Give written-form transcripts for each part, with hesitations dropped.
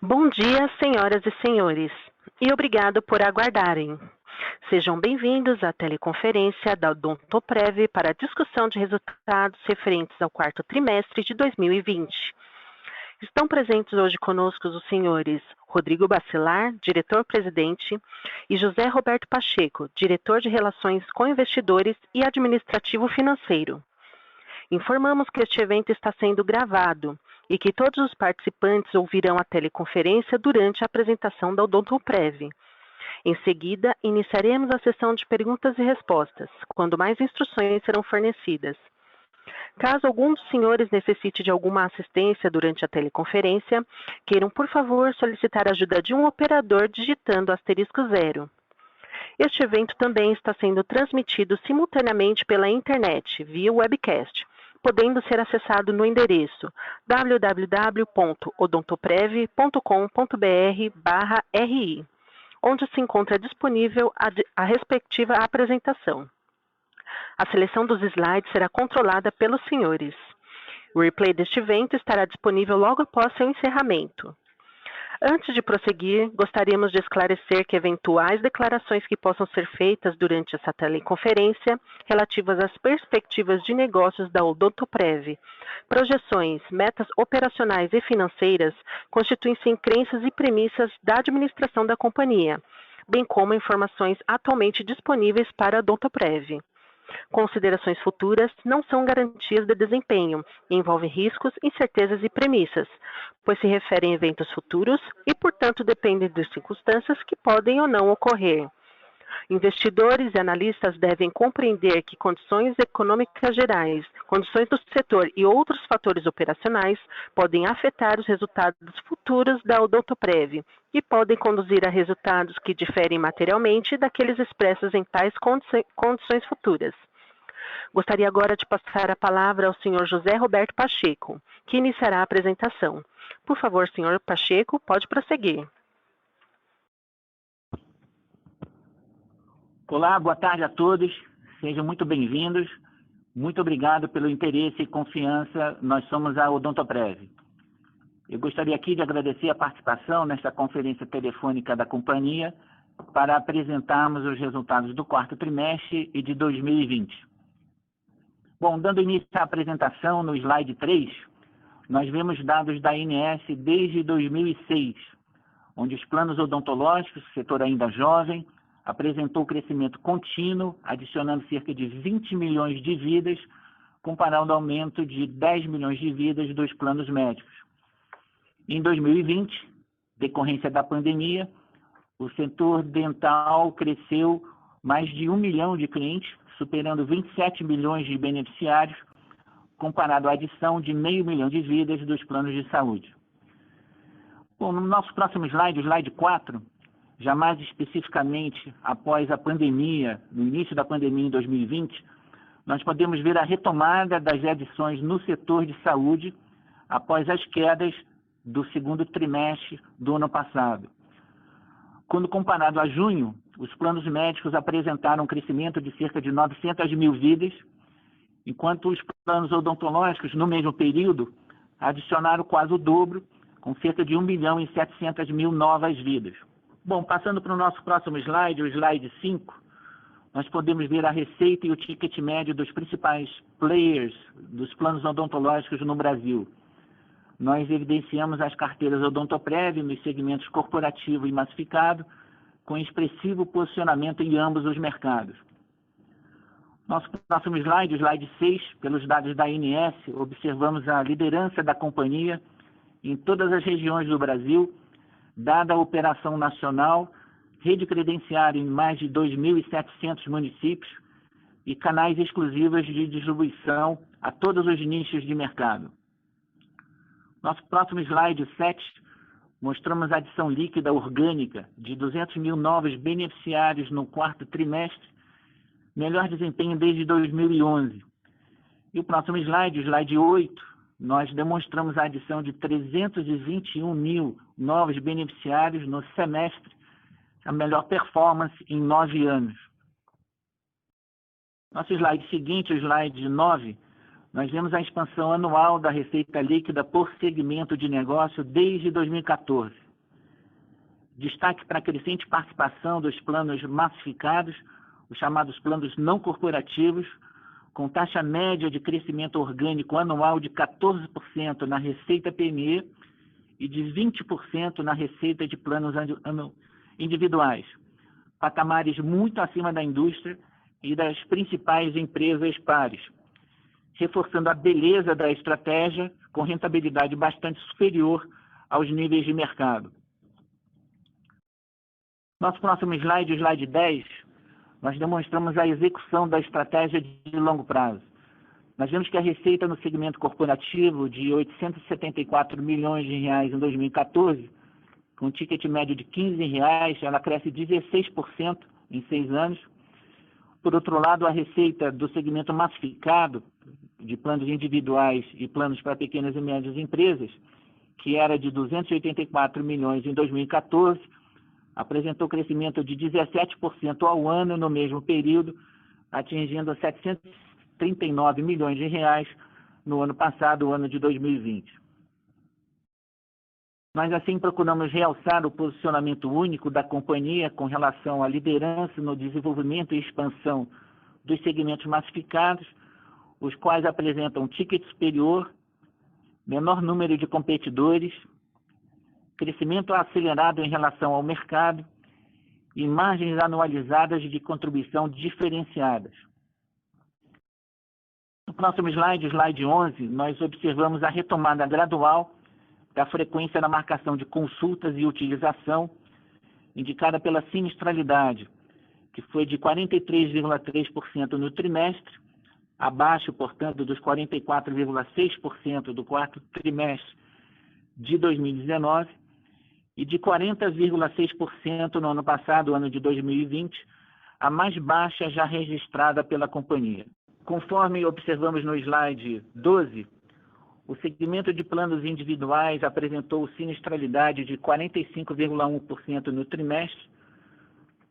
Bom dia, senhoras e senhores, e obrigado por aguardarem. Sejam bem-vindos à teleconferência da Odontoprev para a discussão de resultados referentes ao quarto trimestre de 2020. Estão presentes hoje conosco os senhores Rodrigo Bacelar, diretor-presidente, e José Roberto Pacheco, diretor de Relações com Investidores e Administrativo Financeiro. Informamos que este evento está sendo gravado e que todos os participantes ouvirão a teleconferência durante a apresentação da Odontoprev. Em seguida, iniciaremos a sessão de perguntas e respostas, quando mais instruções serão fornecidas. Caso algum dos senhores necessite de alguma assistência durante a teleconferência, queiram, por favor, solicitar a ajuda de um operador digitando *0. Este evento também está sendo transmitido simultaneamente pela internet, via webcast, podendo ser acessado no endereço www.odontoprev.com.br/ri, onde se encontra disponível a respectiva apresentação. A seleção dos slides será controlada pelos senhores. O replay deste evento estará disponível logo após seu encerramento. Antes de prosseguir, gostaríamos de esclarecer que eventuais declarações que possam ser feitas durante essa teleconferência relativas às perspectivas de negócios da Odontoprev, projeções, metas operacionais e financeiras, constituem-se em crenças e premissas da administração da companhia, bem como informações atualmente disponíveis para a Odontoprev. Considerações futuras não são garantias de desempenho, envolvem riscos, incertezas e premissas, pois se referem a eventos futuros e, portanto, dependem de circunstâncias que podem ou não ocorrer. Investidores e analistas devem compreender que condições econômicas gerais, condições do setor e outros fatores operacionais podem afetar os resultados futuros da Odontoprev e podem conduzir a resultados que diferem materialmente daqueles expressos em tais condições futuras. Gostaria agora de passar a palavra ao senhor José Roberto Pacheco, que iniciará a apresentação. Por favor, senhor Pacheco, pode prosseguir. Olá, boa tarde a todos. Sejam muito bem-vindos. Muito obrigado pelo interesse e confiança. Nós somos a Odontoprev. Eu gostaria aqui de agradecer a participação nesta conferência telefônica da companhia para apresentarmos os resultados do quarto trimestre e de 2020. Bom, dando início à apresentação, no slide 3, nós vemos dados da ANS desde 2006, onde os planos odontológicos, setor ainda jovem, apresentou crescimento contínuo, adicionando cerca de 20 milhões de vidas, comparado ao aumento de 10 milhões de vidas dos planos médicos. Em 2020, decorrência da pandemia, o setor dental cresceu mais de 1 milhão de clientes, superando 27 milhões de beneficiários, comparado à adição de meio milhão de vidas dos planos de saúde. Bom, no nosso próximo slide, o slide 4, já mais especificamente após a pandemia, no início da pandemia em 2020, nós podemos ver a retomada das adições no setor de saúde após as quedas do segundo trimestre do ano passado. Quando comparado a junho, os planos médicos apresentaram um crescimento de cerca de 900 mil vidas, enquanto os planos odontológicos, no mesmo período, adicionaram quase o dobro, com cerca de 1 milhão e 700 mil novas vidas. Bom, passando para o nosso próximo slide, o slide 5, nós podemos ver a receita e o ticket médio dos principais players dos planos odontológicos no Brasil. Nós evidenciamos as carteiras Odontoprev nos segmentos corporativo e massificado, com expressivo posicionamento em ambos os mercados. Nosso próximo slide, o slide 6, pelos dados da ANS, observamos a liderança da companhia em todas as regiões do Brasil, dada a operação nacional, rede credenciária em mais de 2.700 municípios e canais exclusivos de distribuição a todos os nichos de mercado. Nosso próximo slide, 7, mostramos a adição líquida orgânica de 200 mil novos beneficiários no quarto trimestre, melhor desempenho desde 2011. E o próximo slide, o slide 8, nós demonstramos a adição de 321 mil novos beneficiários no semestre, a melhor performance em 9 anos. Nosso slide seguinte, o slide 9, nós vemos a expansão anual da receita líquida por segmento de negócio desde 2014. Destaque para a crescente participação dos planos massificados, os chamados planos não corporativos, com taxa média de crescimento orgânico anual de 14% na receita PME e de 20% na receita de planos individuais, patamares muito acima da indústria e das principais empresas pares, reforçando a beleza da estratégia com rentabilidade bastante superior aos níveis de mercado. Nosso próximo slide, o slide 10, nós demonstramos a execução da estratégia de longo prazo. Nós vemos que a receita no segmento corporativo de R$ 874 milhões em 2014, com um ticket médio de R$ 15, ela cresce 16% em 6 anos. Por outro lado, a receita do segmento massificado, de planos individuais e planos para pequenas e médias empresas, que era de R$ 284 milhões em 2014, apresentou crescimento de 17% ao ano no mesmo período, atingindo R$ 739 milhões no ano passado, o ano de 2020. Nós, assim, procuramos realçar o posicionamento único da companhia com relação à liderança no desenvolvimento e expansão dos segmentos massificados, os quais apresentam ticket superior, menor número de competidores, crescimento acelerado em relação ao mercado e margens anualizadas de contribuição diferenciadas. No próximo slide, o slide 11, nós observamos a retomada gradual da frequência na marcação de consultas e utilização, indicada pela sinistralidade, que foi de 43,3% no trimestre, abaixo, portanto, dos 44,6% do quarto trimestre de 2019, e de 40,6% no ano passado, ano de 2020, a mais baixa já registrada pela companhia. Conforme observamos no slide 12, o segmento de planos individuais apresentou sinistralidade de 45,1% no trimestre,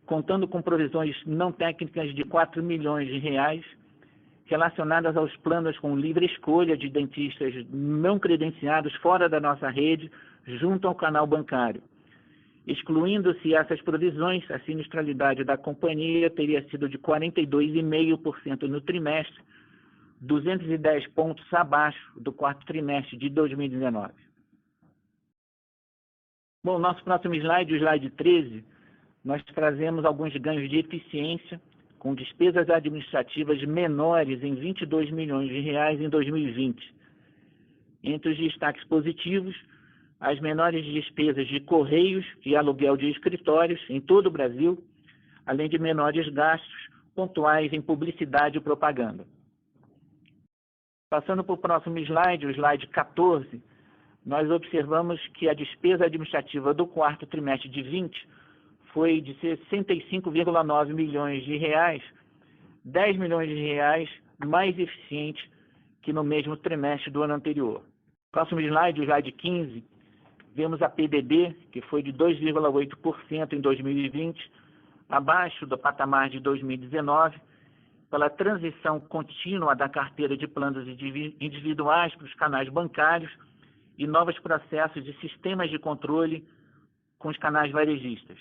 contando com provisões não técnicas de R$ 4 milhões, relacionadas aos planos com livre escolha de dentistas não credenciados fora da nossa rede, junto ao canal bancário. Excluindo-se essas provisões, a sinistralidade da companhia teria sido de 42,5% no trimestre, 210 pontos abaixo do quarto trimestre de 2019. Bom, nosso próximo slide, o slide 13, nós trazemos alguns ganhos de eficiência com despesas administrativas menores em R$ 22 milhões em 2020. Entre os destaques positivos, as menores despesas de correios e aluguel de escritórios em todo o Brasil, além de menores gastos pontuais em publicidade e propaganda. Passando para o próximo slide, o slide 14, nós observamos que a despesa administrativa do quarto trimestre de 20 foi de R$ 65,9 milhões, R$ 10 milhões mais eficiente que no mesmo trimestre do ano anterior. Próximo slide, o slide 15, vemos a PDD, que foi de 2,8% em 2020, abaixo do patamar de 2019, pela transição contínua da carteira de planos individuais para os canais bancários e novos processos de sistemas de controle com os canais varejistas.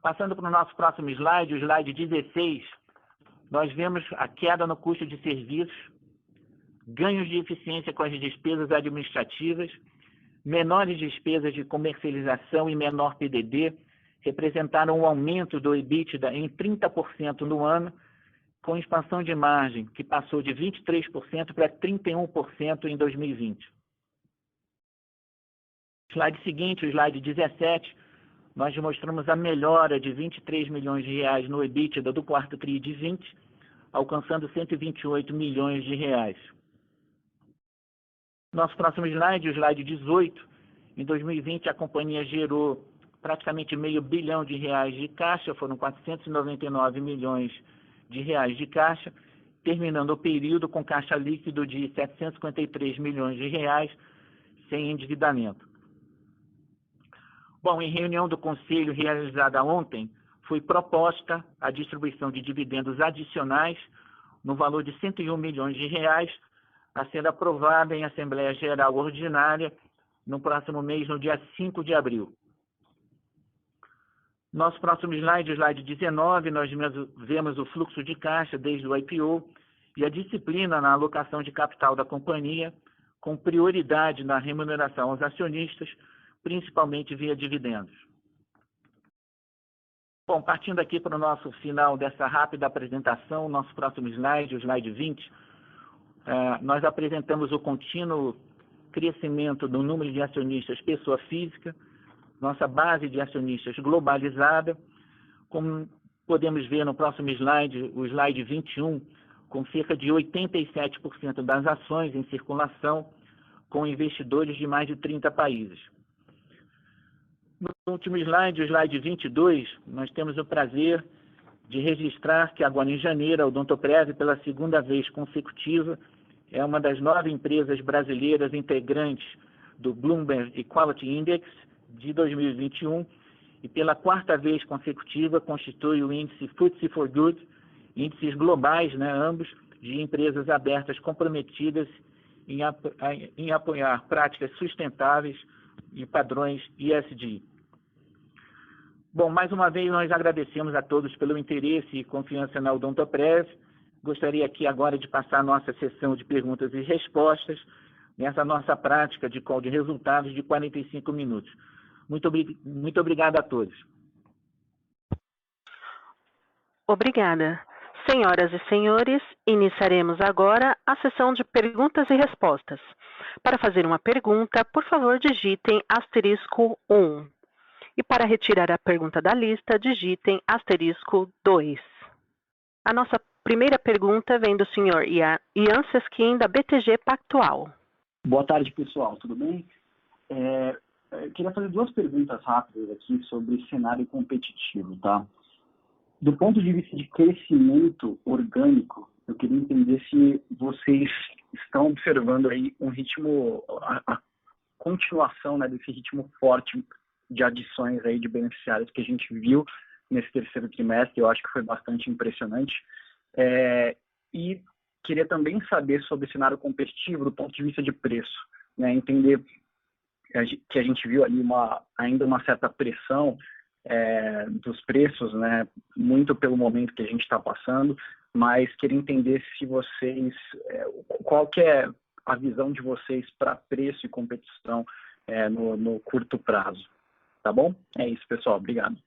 Passando para o nosso próximo slide, o slide 16, nós vemos a queda no custo de serviços, ganhos de eficiência com as despesas administrativas, menores despesas de comercialização e menor PDD, representaram um aumento do EBITDA em 30% no ano, com expansão de margem, que passou de 23% para 31% em 2020. Slide seguinte, o slide 17, nós mostramos a melhora de R$ 23 milhões no EBITDA do quarto TRI de 20, alcançando R$ 128 milhões. Nosso próximo slide, o slide 18, em 2020 a companhia gerou praticamente R$ 500 milhão de caixa, foram 499 milhões de reais de caixa, terminando o período com caixa líquido de R$ 753 milhões sem endividamento. Bom, em reunião do Conselho realizada ontem, foi proposta a distribuição de dividendos adicionais no valor de R$ 101 milhões a ser aprovada em Assembleia Geral Ordinária no próximo mês, no dia 5 de abril. Nosso próximo slide, o slide 19, nós vemos o fluxo de caixa desde o IPO e a disciplina na alocação de capital da companhia, com prioridade na remuneração aos acionistas, principalmente via dividendos. Bom, partindo aqui para o nosso final dessa rápida apresentação, nosso próximo slide, o slide 20, nós apresentamos o contínuo crescimento do número de acionistas pessoa física, nossa base de acionistas globalizada, como podemos ver no próximo slide, o slide 21, com cerca de 87% das ações em circulação, com investidores de mais de 30 países. No último slide, o slide 22, nós temos o prazer de registrar que agora em janeiro, a Odontoprev, pela segunda vez consecutiva, é uma das 9 empresas brasileiras integrantes do Bloomberg Equality Index de 2021 e pela 4ª vez consecutiva constitui o índice FTSE4Good, índices globais, ambos, de empresas abertas comprometidas em apoiar práticas sustentáveis e padrões ESG. Bom, mais uma vez nós agradecemos a todos pelo interesse e confiança na Odontoprev. Gostaria aqui agora de passar a nossa sessão de perguntas e respostas nessa nossa prática de call de resultados de 45 minutos. Muito obrigado a todos. Obrigada. Senhoras e senhores, iniciaremos agora a sessão de perguntas e respostas. Para fazer uma pergunta, por favor, digitem *1. E para retirar a pergunta da lista, digitem *2. A nossa primeira pergunta vem do senhor Ian Seskin, da BTG Pactual. Boa tarde, pessoal. Tudo bem? Eu queria fazer 2 perguntas rápidas aqui sobre cenário competitivo, tá? Do ponto de vista de crescimento orgânico, eu queria entender se vocês estão observando aí um ritmo, a continuação, desse ritmo forte de adições aí de beneficiários que a gente viu nesse terceiro trimestre. Eu acho que foi bastante impressionante. E queria também saber sobre o cenário competitivo do ponto de vista de preço, entender que a gente viu ali ainda uma certa pressão dos preços, muito pelo momento que a gente está passando, mas queria entender se vocês, qual que é a visão de vocês para preço e competição no curto prazo, tá bom? É isso, pessoal, obrigado.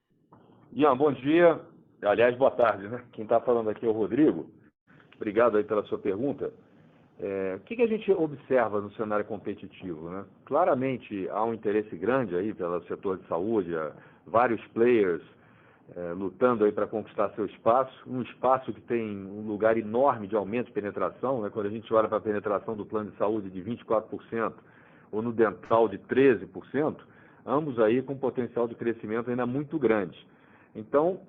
Ian, bom dia, aliás, boa tarde, Quem está falando aqui é o Rodrigo, obrigado aí pela sua pergunta. O que a gente observa no cenário competitivo, Claramente há um interesse grande aí pelo setor de saúde, vários players lutando aí para conquistar seu espaço, um espaço que tem um lugar enorme de aumento de penetração, quando a gente olha para a penetração do plano de saúde de 24% ou no dental de 13%, ambos aí com potencial de crescimento ainda muito grande. Então,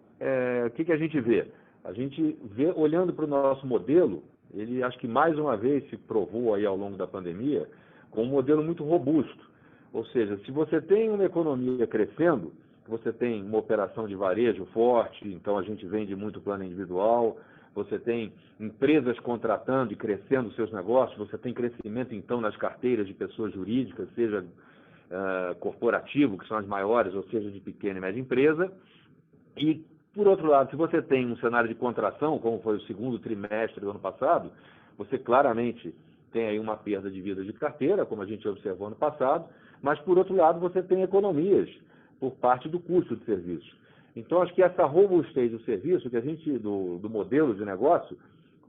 o que a gente vê? A gente vê, olhando para o nosso modelo, ele acho que mais uma vez se provou aí ao longo da pandemia com um modelo muito robusto. Ou seja, se você tem uma economia crescendo, você tem uma operação de varejo forte, então a gente vende muito plano individual, você tem empresas contratando e crescendo seus negócios, você tem crescimento então nas carteiras de pessoas jurídicas, seja corporativo, que são as maiores, ou seja de pequena e média empresa. E, por outro lado, se você tem um cenário de contração, como foi o segundo trimestre do ano passado, você claramente tem aí uma perda de vidas de carteira, como a gente observou no passado, mas, por outro lado, você tem economias por parte do custo de serviço. Então, acho que essa robustez do serviço, que a gente, do modelo de negócio,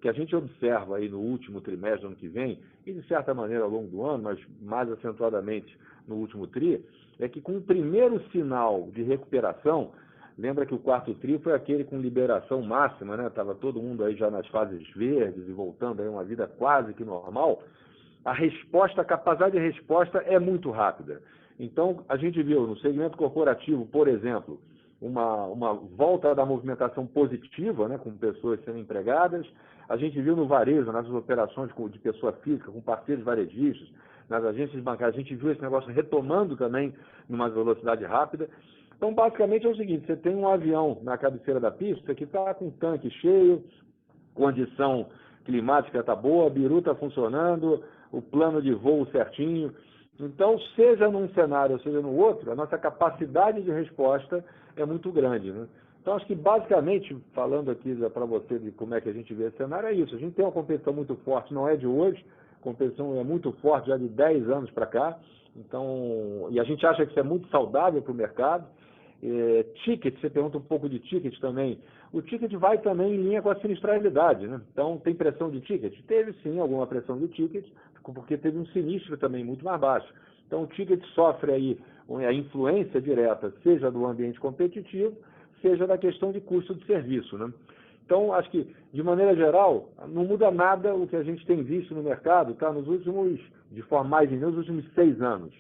que a gente observa aí no último trimestre do ano que vem, e de certa maneira ao longo do ano, mas mais acentuadamente no último TRI, é que com o primeiro sinal de recuperação, lembra que o quarto TRI foi aquele com liberação máxima, Estava todo mundo aí já nas fases verdes e voltando aí a uma vida quase que normal. A resposta, a capacidade de resposta é muito rápida. Então, a gente viu no segmento corporativo, por exemplo, uma volta da movimentação positiva, com pessoas sendo empregadas. A gente viu no varejo, nas operações de pessoa física, com parceiros varejistas, nas agências bancárias, a gente viu esse negócio retomando também numa velocidade rápida. Então, basicamente é o seguinte, você tem um avião na cabeceira da pista que está com o tanque cheio, condição climática está boa, a biru está funcionando, o plano de voo certinho. Então, seja num cenário ou seja no outro, a nossa capacidade de resposta é muito grande, né? Então, acho que basicamente, falando aqui para você de como é que a gente vê esse cenário, é isso. A gente tem uma competição muito forte, não é de hoje, a competição é muito forte já de 10 anos para cá, então, e a gente acha que isso é muito saudável para o mercado. Ticket, você pergunta um pouco de ticket também. O ticket vai também em linha com a sinistralidade, né? Então, tem pressão de ticket? Teve sim alguma pressão de ticket, porque teve um sinistro também muito mais baixo. Então, o ticket sofre aí a influência direta, seja do ambiente competitivo, seja da questão de custo de serviço, né? Então, acho que, de maneira geral, não muda nada o que a gente tem visto no mercado, tá? De forma mais nos últimos 6 anos.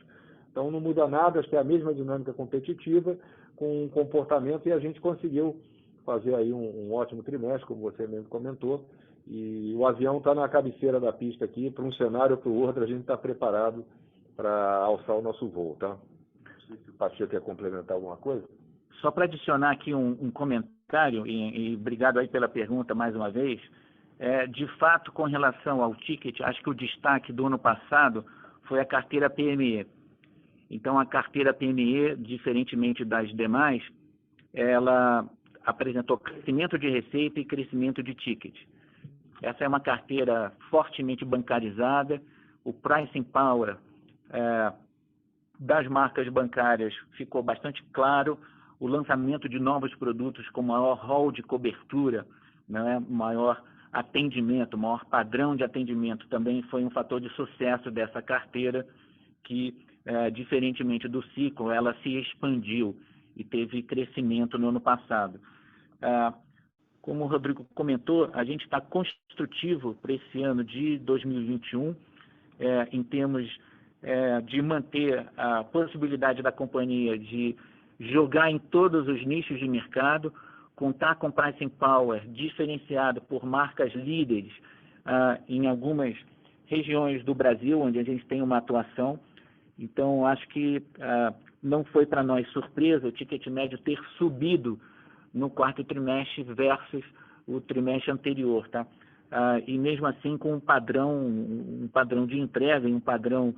Então, não muda nada, acho que é a mesma dinâmica competitiva, com um comportamento, e a gente conseguiu fazer aí um ótimo trimestre, como você mesmo comentou, e o avião está na cabeceira da pista aqui, para um cenário ou para o outro, a gente está preparado para alçar o nosso voo, tá? Não sei se o Pacheco quer complementar alguma coisa. Só para adicionar aqui um comentário, e obrigado aí pela pergunta mais uma vez, de fato, com relação ao ticket, acho que o destaque do ano passado foi a carteira PME. Então, a carteira PME, diferentemente das demais, ela apresentou crescimento de receita e crescimento de ticket. Essa é uma carteira fortemente bancarizada, o pricing power das marcas bancárias ficou bastante claro, o lançamento de novos produtos com maior rol de cobertura, né, maior atendimento, maior padrão de atendimento também foi um fator de sucesso dessa carteira que, diferentemente do ciclo, ela se expandiu e teve crescimento no ano passado. Como o Rodrigo comentou, a gente está construtivo para esse ano de 2021, em termos de manter a possibilidade da companhia de jogar em todos os nichos de mercado, contar com pricing power diferenciado por marcas líderes em algumas regiões do Brasil, onde a gente tem uma atuação. Então, acho que não foi para nós surpresa o ticket médio ter subido no quarto trimestre versus o trimestre anterior, tá? E mesmo assim com um padrão de entrega e um padrão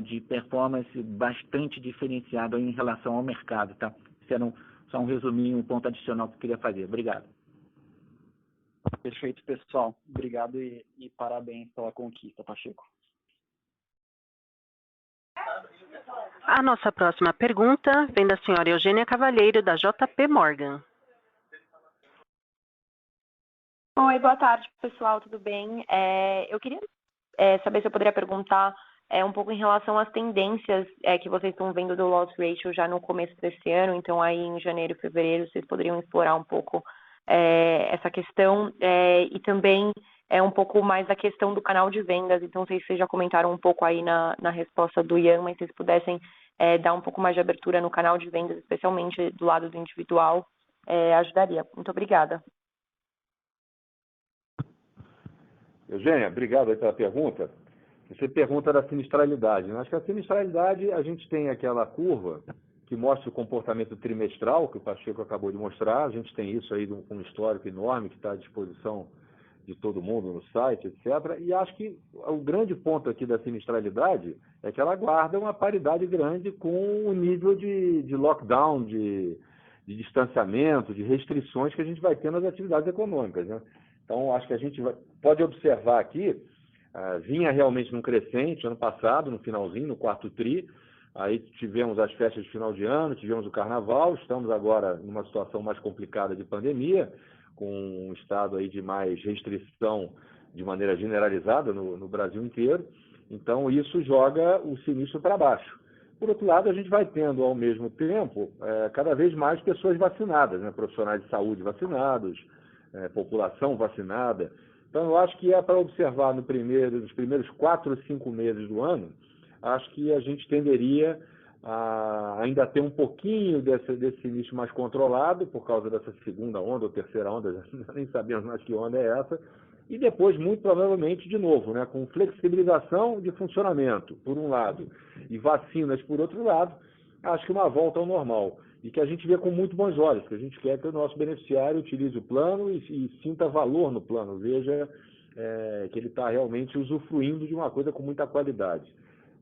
de performance bastante diferenciado em relação ao mercado, tá? Isso era só um resuminho, um ponto adicional que eu queria fazer. Obrigado. Perfeito, pessoal. Obrigado e parabéns pela conquista, Pacheco. A nossa próxima pergunta vem da senhora Eugênia Cavalheiro, da JP Morgan. Oi, boa tarde, pessoal, tudo bem? Eu queria saber se eu poderia perguntar um pouco em relação às tendências que vocês estão vendo do loss ratio já no começo desse ano, então aí em janeiro e fevereiro vocês poderiam explorar um pouco essa questão e também um pouco mais da questão do canal de vendas, então vocês já comentaram um pouco aí na resposta do Ian, mas se vocês pudessem dar um pouco mais de abertura no canal de vendas, especialmente do lado do individual, ajudaria. Muito obrigada. Eugênia, obrigado aí pela pergunta. Você pergunta da sinistralidade, né? Acho que a sinistralidade, a gente tem aquela curva que mostra o comportamento trimestral, que o Pacheco acabou de mostrar. A gente tem isso aí com um histórico enorme que está à disposição de todo mundo no site, etc. E acho que o grande ponto aqui da sinistralidade é que ela guarda uma paridade grande com o nível de lockdown, de distanciamento, de restrições que a gente vai ter nas atividades econômicas, né? Então, acho que a gente pode observar aqui, vinha realmente num crescente ano passado, no finalzinho, no quarto tri, aí tivemos as festas de final de ano, tivemos o carnaval, estamos agora numa situação mais complicada de pandemia, com um estado aí de mais restrição de maneira generalizada no Brasil inteiro, então isso joga o sinistro para baixo. Por outro lado, a gente vai tendo, ao mesmo tempo, cada vez mais pessoas vacinadas, né? Profissionais de saúde vacinados, população vacinada. Então, eu acho que para observar nos primeiros 4 ou 5 meses do ano, acho que a gente tenderia a ainda ter um pouquinho desse início mais controlado, por causa dessa segunda onda ou terceira onda, nem sabemos mais que onda é essa, e depois, muito provavelmente, de novo, né, com flexibilização de funcionamento, por um lado, e vacinas, por outro lado, acho que uma volta ao normal. E que a gente vê com muito bons olhos, que a gente quer que o nosso beneficiário utilize o plano e sinta valor no plano, veja que ele está realmente usufruindo de uma coisa com muita qualidade.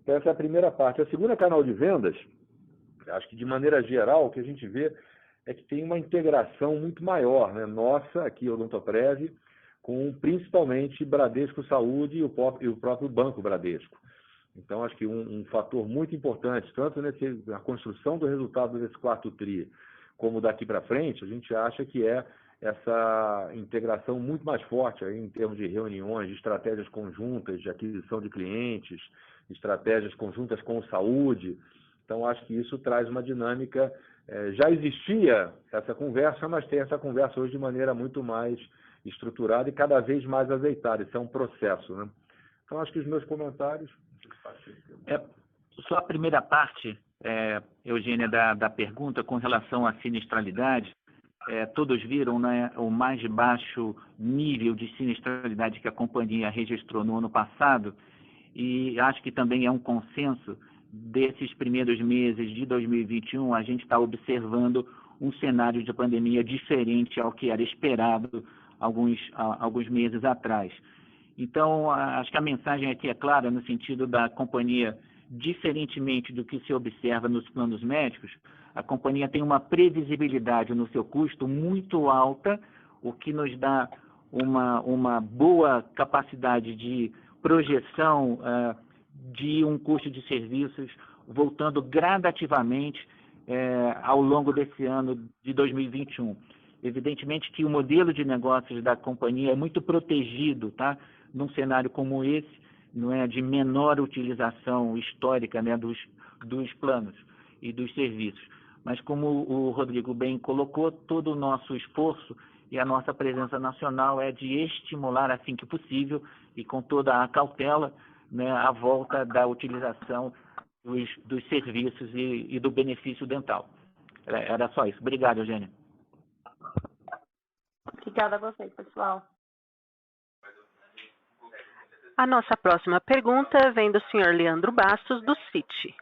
Então, essa é a primeira parte. A segunda, canal de vendas, acho que de maneira geral, o que a gente vê é que tem uma integração muito maior, né? Nossa, aqui, Odontoprev, com principalmente Bradesco Saúde e o próprio Banco Bradesco. Então, acho que um fator muito importante, tanto na construção do resultado desse quarto TRI, como daqui para frente, a gente acha que é essa integração muito mais forte aí, em termos de reuniões, de estratégias conjuntas de aquisição de clientes, estratégias conjuntas com saúde. Então, acho que isso traz uma dinâmica. Já existia essa conversa, mas tem essa conversa hoje de maneira muito mais estruturada e cada vez mais azeitada. Isso é um processo, né? Então, acho que os meus comentários... Só a primeira parte, Eugênia, da pergunta com relação à sinistralidade. Todos viram, né, o mais baixo nível de sinistralidade que a companhia registrou no ano passado, e acho que também é um consenso desses primeiros meses de 2021, a gente está observando um cenário de pandemia diferente ao que era esperado alguns meses atrás. Então, acho que a mensagem aqui é clara no sentido da companhia, diferentemente do que se observa nos planos médicos, a companhia tem uma previsibilidade no seu custo muito alta, o que nos dá uma boa capacidade de projeção de um custo de serviços voltando gradativamente ao longo desse ano de 2021. Evidentemente que o modelo de negócios da companhia é muito protegido, tá? Num cenário como esse, não é, de menor utilização histórica, né, dos planos e dos serviços. Mas como o Rodrigo bem colocou, todo o nosso esforço e a nossa presença nacional é de estimular, assim que possível, e com toda a cautela, né, a volta da utilização dos serviços e do benefício dental. Era só isso. Obrigado, Eugênia. Obrigada a vocês, pessoal. A nossa próxima pergunta vem do senhor Leandro Bastos, do Citi.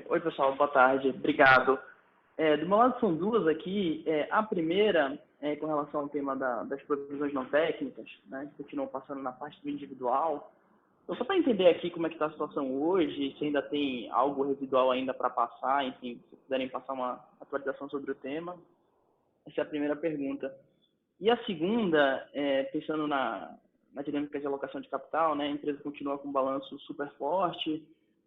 Oi, pessoal, boa tarde. Obrigado. Do meu lado são duas aqui. A primeira é com relação ao tema das provisões não técnicas, né, que continuam passando na parte do individual. Então, só para entender aqui como é que está a situação hoje, se ainda tem algo residual ainda para passar, enfim, se puderem passar uma atualização sobre o tema. Essa é a primeira pergunta. E a segunda, pensando na dinâmica de alocação de capital, né, a empresa continua com um balanço super forte,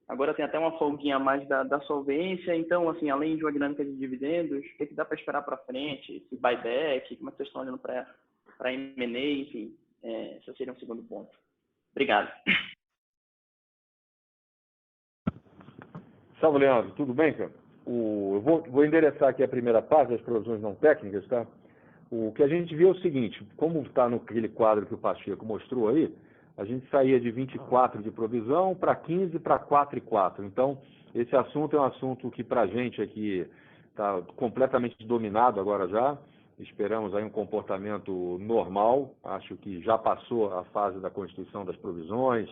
agora tem até uma folguinha a mais da solvência, então, assim, além de uma dinâmica de dividendos, o que dá para esperar para frente? Esse buyback, como é que vocês estão olhando para M&A, enfim, esse seria um segundo ponto. Obrigado. Salve, Leandro. Tudo bem, cara? Eu vou endereçar aqui a primeira parte das provisões não técnicas, tá? O que a gente viu é o seguinte, como está naquele quadro que o Pacheco mostrou aí, a gente saía de 24 de provisão para 15 para 4,4. Então, esse assunto é um assunto que para a gente aqui está completamente dominado agora já. Esperamos aí um comportamento normal. Acho que já passou a fase da constituição das provisões,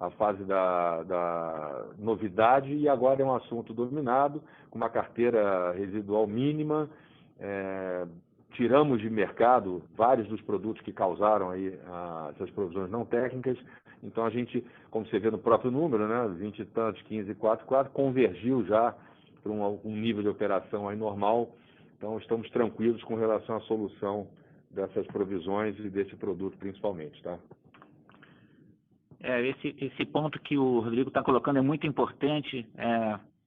a fase da novidade, e agora é um assunto dominado, com uma carteira residual mínima. Tiramos de mercado vários dos produtos que causaram aí essas provisões não técnicas. Então, a gente, como você vê no próprio número, né, 20 e tantos, 15 e 4,4, convergiu já para um nível de operação aí normal. Então, estamos tranquilos com relação à solução dessas provisões e desse produto principalmente, tá? Esse ponto que o Rodrigo está colocando é muito importante.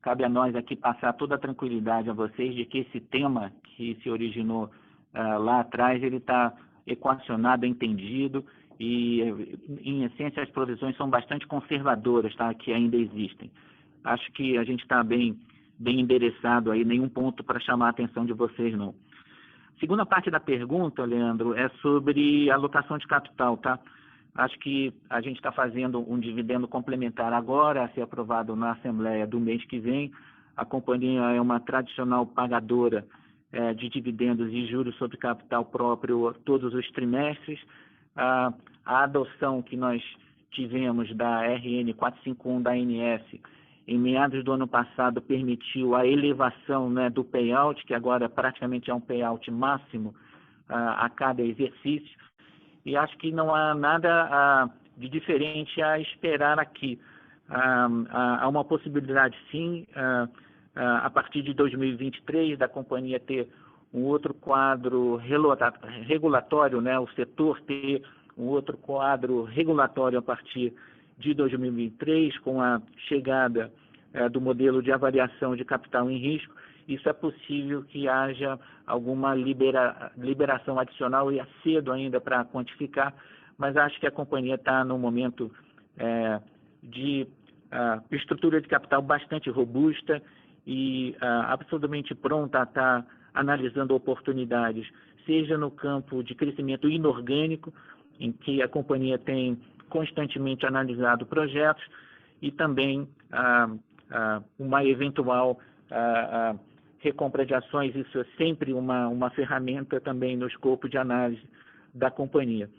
Cabe a nós aqui passar toda a tranquilidade a vocês de que esse tema que se originou lá atrás, ele está equacionado, entendido, e, em essência, as provisões são bastante conservadoras, tá, que ainda existem. Acho que a gente está bem endereçado aí, nenhum ponto para chamar a atenção de vocês, não. Segunda parte da pergunta, Leandro, é sobre alocação de capital, tá? Acho que a gente está fazendo um dividendo complementar agora, a ser aprovado na Assembleia do mês que vem. A companhia é uma tradicional pagadora de dividendos e juros sobre capital próprio todos os trimestres. A adoção que nós tivemos da RN 451 da ANS em meados do ano passado permitiu a elevação, né, do payout, que agora praticamente é um payout máximo a cada exercício. E acho que não há nada de diferente a esperar aqui. Há uma possibilidade, sim, a partir de 2023, da companhia ter um outro quadro regulatório, né, o setor ter um outro quadro regulatório a partir de 2023, com a chegada do modelo de avaliação de capital em risco. Isso é possível que haja alguma liberação adicional, e é cedo ainda para quantificar, mas acho que a companhia está num momento de estrutura de capital bastante robusta e absolutamente pronta a estar analisando oportunidades, seja no campo de crescimento inorgânico, em que a companhia tem constantemente analisado projetos, e também uma eventual recompra de ações. Isso é sempre uma ferramenta também no escopo de análise da companhia.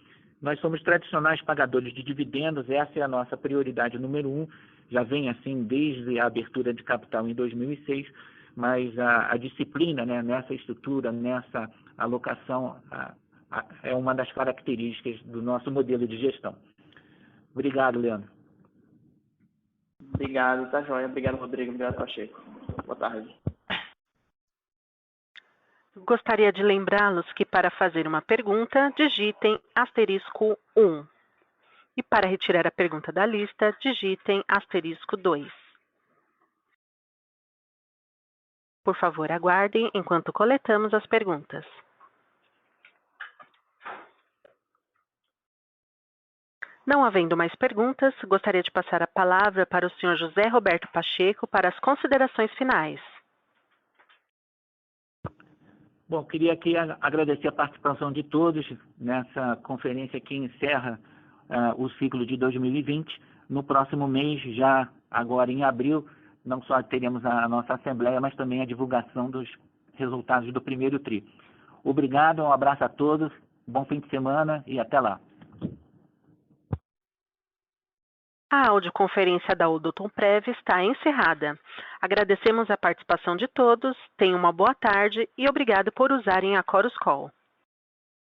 Nós somos tradicionais pagadores de dividendos, essa é a nossa prioridade número 1, já vem assim desde a abertura de capital em 2006, mas a disciplina, né, nessa estrutura, nessa alocação, é uma das características do nosso modelo de gestão. Obrigado, Leandro. Obrigado, tá joia. Obrigado, Rodrigo. Obrigado, Pacheco. Boa tarde. Gostaria de lembrá-los que para fazer uma pergunta, digitem *1. E para retirar a pergunta da lista, digitem *2. Por favor, aguardem enquanto coletamos as perguntas. Não havendo mais perguntas, gostaria de passar a palavra para o senhor José Roberto Pacheco para as considerações finais. Bom, queria aqui agradecer a participação de todos nessa conferência que encerra o ciclo de 2020. No próximo mês, já agora em abril, não só teremos a nossa assembleia, mas também a divulgação dos resultados do primeiro TRI. Obrigado, um abraço a todos, bom fim de semana e até lá. A audioconferência da Odontoprev está encerrada. Agradecemos a participação de todos, tenham uma boa tarde e obrigado por usarem a Chorus Call.